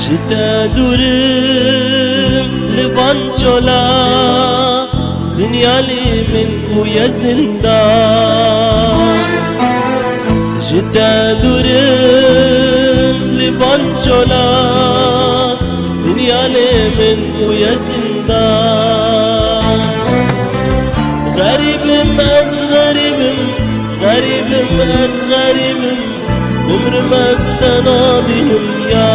Jite durim livan çola Dünyali min uye zindan Jite durim livan çola Dünyali min uye zindan Garibim ez garibim Garibim ez garibim Ömrümezden abinim ya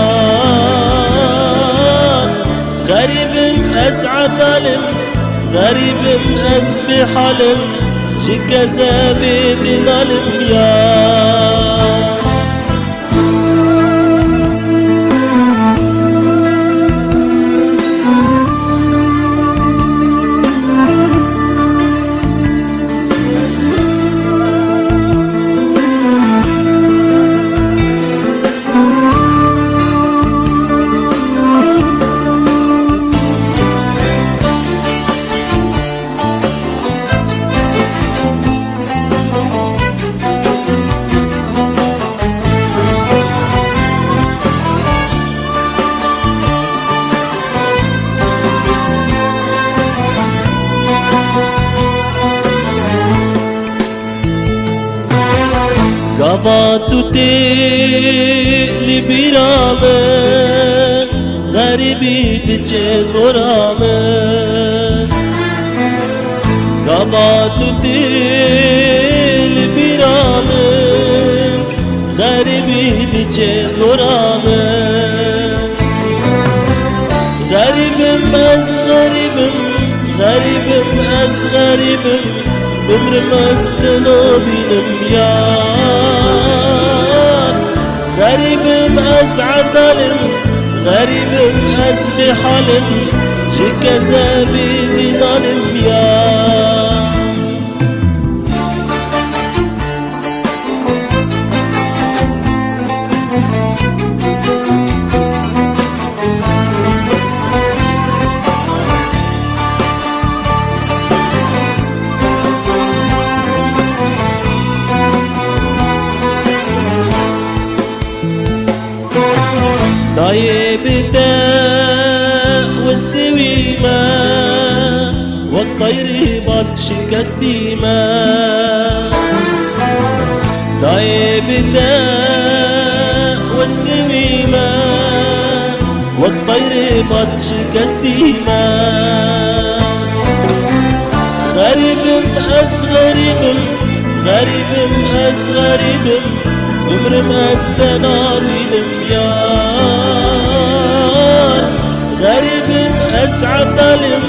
Garibim ez adalim Garibim ez bihalim Şikeze bidinalim ya Gava tuti libirame Garibi dice zorame Gava tuti libirame Garibi dice zorame Garibim ez garibim Garibim ez garibim Ömrümezden abinim ya Garibim ez adalim Garibim ez bihalim Şikeze bidinalim ya طيبته والسويمة والطير باسك شكستيمة طيبته والسويمة والطير باسك شكستيمة غريب أس غريب غريب أس غريب Ömrüm ezden abinim ya Garibim ez adalim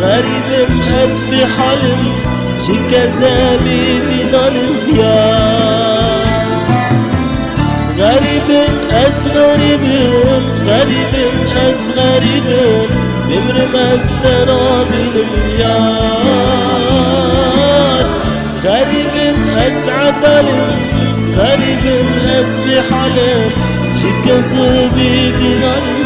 Garibim ez bihalim Şikeze bidinalim ya Garibim ez garibim Garibim ez garibim Ömrüm ezden abinim ya Garibim ez adalim Garibim ez bihalim Şikeze bidinalim